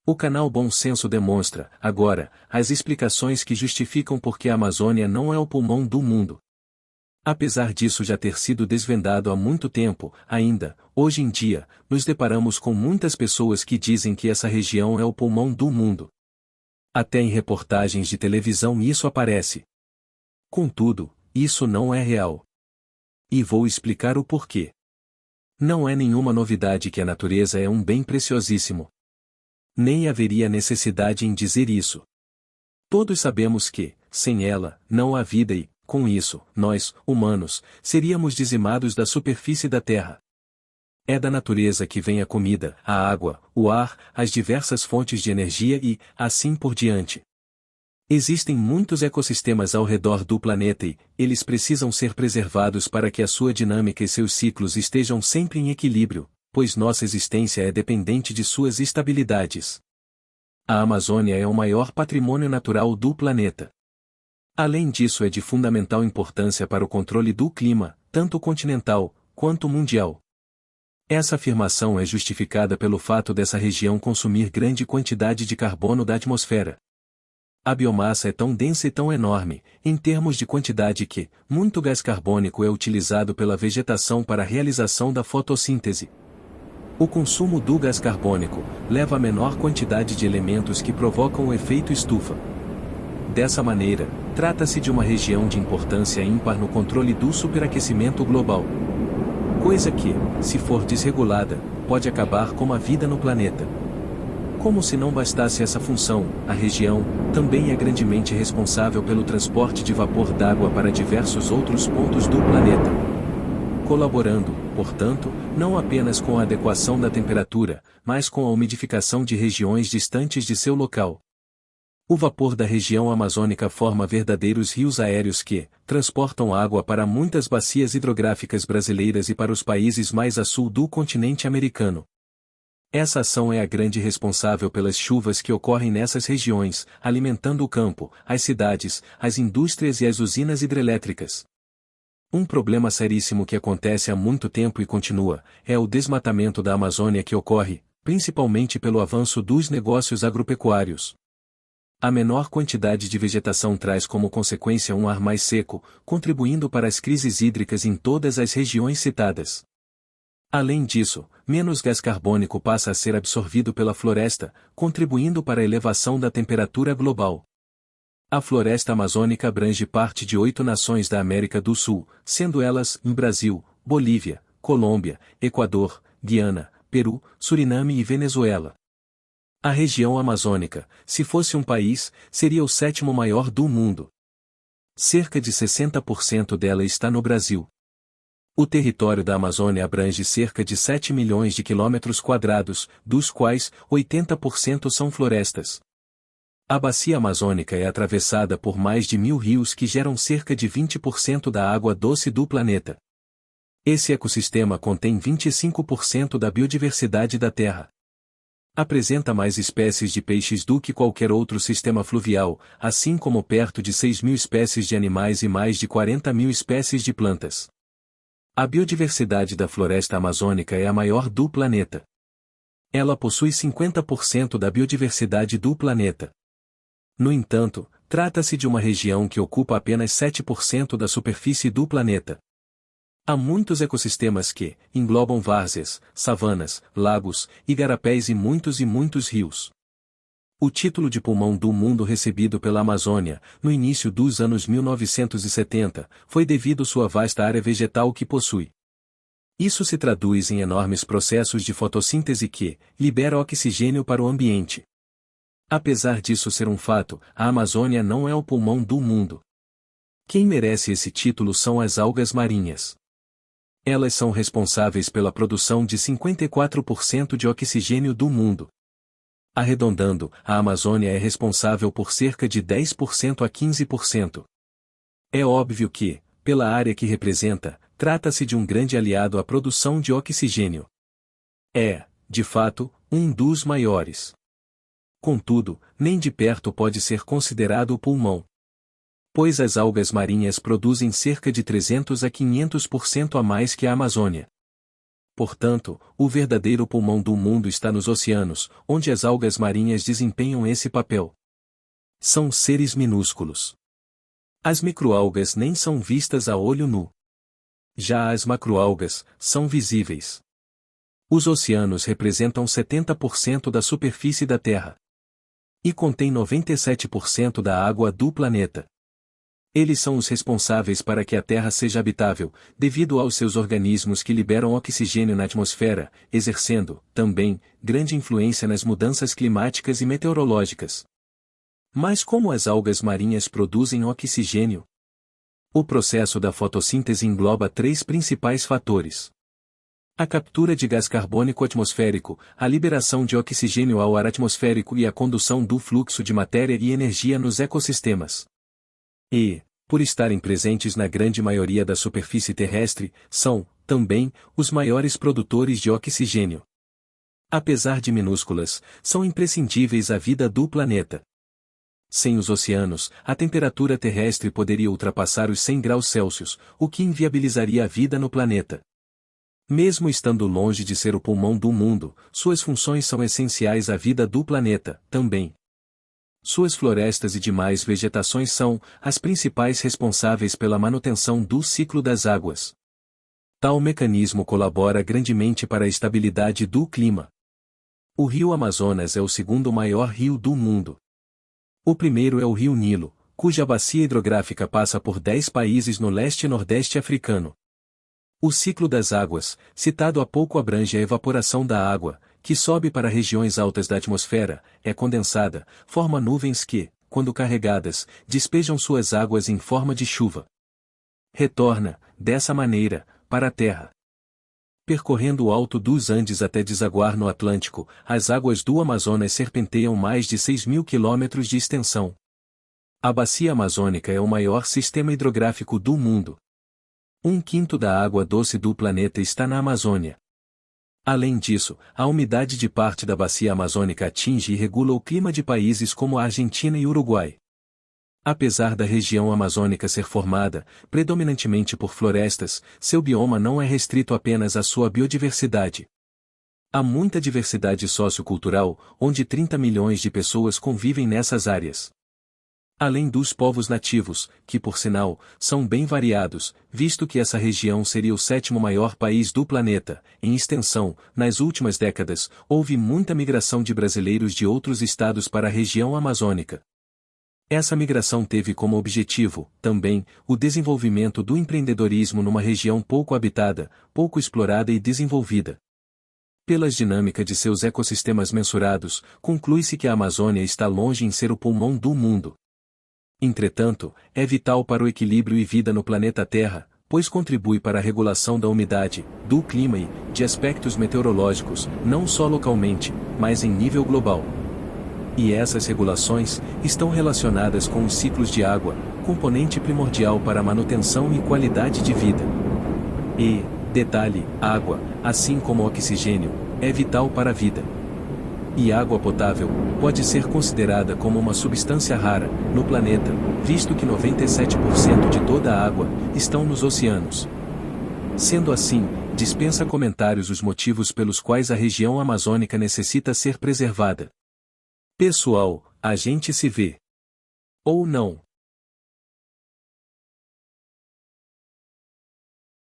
O canal Bom Senso demonstra, agora, as explicações que justificam por que a Amazônia não é o pulmão do mundo. Apesar disso já ter sido desvendado há muito tempo, ainda, hoje em dia, nos deparamos com muitas pessoas que dizem que essa região é o pulmão do mundo. Até em reportagens de televisão isso aparece. Contudo, isso não é real. E vou explicar o porquê. Não é nenhuma novidade que a natureza é um bem preciosíssimo. Nem haveria necessidade em dizer isso. Todos sabemos que, sem ela, não há vida e, com isso, nós, humanos, seríamos dizimados da superfície da Terra. É da natureza que vem a comida, a água, o ar, as diversas fontes de energia e, assim por diante. Existem muitos ecossistemas ao redor do planeta e, eles precisam ser preservados para que a sua dinâmica e seus ciclos estejam sempre em equilíbrio, pois nossa existência é dependente de suas estabilidades. A Amazônia é o maior patrimônio natural do planeta. Além disso, é de fundamental importância para o controle do clima, tanto continental, quanto mundial. Essa afirmação é justificada pelo fato dessa região consumir grande quantidade de carbono da atmosfera. A biomassa é tão densa e tão enorme, em termos de quantidade que, muito gás carbônico é utilizado pela vegetação para a realização da fotossíntese. O consumo do gás carbônico leva a menor quantidade de elementos que provocam o efeito estufa. Dessa maneira, trata-se de uma região de importância ímpar no controle do superaquecimento global. Coisa que, se for desregulada, pode acabar com a vida no planeta. Como se não bastasse essa função, a região também é grandemente responsável pelo transporte de vapor d'água para diversos outros pontos do planeta. Colaborando, portanto, não apenas com a adequação da temperatura, mas com a umidificação de regiões distantes de seu local. O vapor da região amazônica forma verdadeiros rios aéreos que transportam água para muitas bacias hidrográficas brasileiras e para os países mais a sul do continente americano. Essa ação é a grande responsável pelas chuvas que ocorrem nessas regiões, alimentando o campo, as cidades, as indústrias e as usinas hidrelétricas. Um problema seríssimo que acontece há muito tempo e continua, é o desmatamento da Amazônia que ocorre, principalmente pelo avanço dos negócios agropecuários. A menor quantidade de vegetação traz como consequência um ar mais seco, contribuindo para as crises hídricas em todas as regiões citadas. Além disso, menos gás carbônico passa a ser absorvido pela floresta, contribuindo para a elevação da temperatura global. A floresta amazônica abrange parte de 8 nações da América do Sul, sendo elas Brasil, Bolívia, Colômbia, Equador, Guiana, Peru, Suriname e Venezuela. A região amazônica, se fosse um país, seria o 7º maior do mundo. Cerca de 60% dela está no Brasil. O território da Amazônia abrange cerca de 7 milhões de quilômetros quadrados, dos quais 80% são florestas. A bacia amazônica é atravessada por mais de 1.000 rios que geram cerca de 20% da água doce do planeta. Esse ecossistema contém 25% da biodiversidade da Terra. Apresenta mais espécies de peixes do que qualquer outro sistema fluvial, assim como perto de 6.000 espécies de animais e mais de 40.000 espécies de plantas. A biodiversidade da floresta amazônica é a maior do planeta. Ela possui 50% da biodiversidade do planeta. No entanto, trata-se de uma região que ocupa apenas 7% da superfície do planeta. Há muitos ecossistemas que englobam várzeas, savanas, lagos, igarapés e muitos rios. O título de pulmão do mundo recebido pela Amazônia, no início dos anos 1970, foi devido à sua vasta área vegetal que possui. Isso se traduz em enormes processos de fotossíntese que libera oxigênio para o ambiente. Apesar disso ser um fato, a Amazônia não é o pulmão do mundo. Quem merece esse título são as algas marinhas. Elas são responsáveis pela produção de 54% de oxigênio do mundo. Arredondando, a Amazônia é responsável por cerca de 10% a 15%. É óbvio que, pela área que representa, trata-se de um grande aliado à produção de oxigênio. É, de fato, um dos maiores. Contudo, nem de perto pode ser considerado o pulmão. Pois as algas marinhas produzem cerca de 300 a 500% a mais que a Amazônia. Portanto, o verdadeiro pulmão do mundo está nos oceanos, onde as algas marinhas desempenham esse papel. São seres minúsculos. As microalgas nem são vistas a olho nu. Já as macroalgas são visíveis. Os oceanos representam 70% da superfície da Terra. E contêm 97% da água do planeta. Eles são os responsáveis para que a Terra seja habitável, devido aos seus organismos que liberam oxigênio na atmosfera, exercendo, também, grande influência nas mudanças climáticas e meteorológicas. Mas como as algas marinhas produzem oxigênio? O processo da fotossíntese engloba 3 principais fatores: a captura de gás carbônico atmosférico, a liberação de oxigênio ao ar atmosférico e a condução do fluxo de matéria e energia nos ecossistemas. E, por estarem presentes na grande maioria da superfície terrestre, são, também, os maiores produtores de oxigênio. Apesar de minúsculas, são imprescindíveis à vida do planeta. Sem os oceanos, a temperatura terrestre poderia ultrapassar os 100 graus Celsius, o que inviabilizaria a vida no planeta. Mesmo estando longe de ser o pulmão do mundo, suas funções são essenciais à vida do planeta, também. Suas florestas e demais vegetações são as principais responsáveis pela manutenção do ciclo das águas. Tal mecanismo colabora grandemente para a estabilidade do clima. O rio Amazonas é o segundo maior rio do mundo. O primeiro é o rio Nilo, cuja bacia hidrográfica passa por 10 países no leste e nordeste africano. O ciclo das águas, citado há pouco, abrange a evaporação da água, que sobe para regiões altas da atmosfera, é condensada, forma nuvens que, quando carregadas, despejam suas águas em forma de chuva. Retorna, dessa maneira, para a Terra. Percorrendo o alto dos Andes até desaguar no Atlântico, as águas do Amazonas serpenteiam mais de 6.000 quilômetros de extensão. A Bacia Amazônica é o maior sistema hidrográfico do mundo. 1/5 da água doce do planeta está na Amazônia. Além disso, a umidade de parte da bacia amazônica atinge e regula o clima de países como a Argentina e Uruguai. Apesar da região amazônica ser formada, predominantemente por florestas, seu bioma não é restrito apenas à sua biodiversidade. Há muita diversidade sociocultural, onde 30 milhões de pessoas convivem nessas áreas. Além dos povos nativos, que por sinal, são bem variados, visto que essa região seria o 7º maior país do planeta, em extensão, nas últimas décadas, houve muita migração de brasileiros de outros estados para a região amazônica. Essa migração teve como objetivo, também, o desenvolvimento do empreendedorismo numa região pouco habitada, pouco explorada e desenvolvida. Pelas dinâmicas de seus ecossistemas mensurados, conclui-se que a Amazônia está longe em ser o pulmão do mundo. Entretanto, é vital para o equilíbrio e vida no planeta Terra, pois contribui para a regulação da umidade, do clima e, de aspectos meteorológicos, não só localmente, mas em nível global. E essas regulações estão relacionadas com os ciclos de água, componente primordial para a manutenção e qualidade de vida. E, detalhe, água, assim como o oxigênio, é vital para a vida. E água potável pode ser considerada como uma substância rara no planeta, visto que 97% de toda a água estão nos oceanos. Sendo assim, dispensa comentários os motivos pelos quais a região amazônica necessita ser preservada. Pessoal, a gente se vê. Ou não.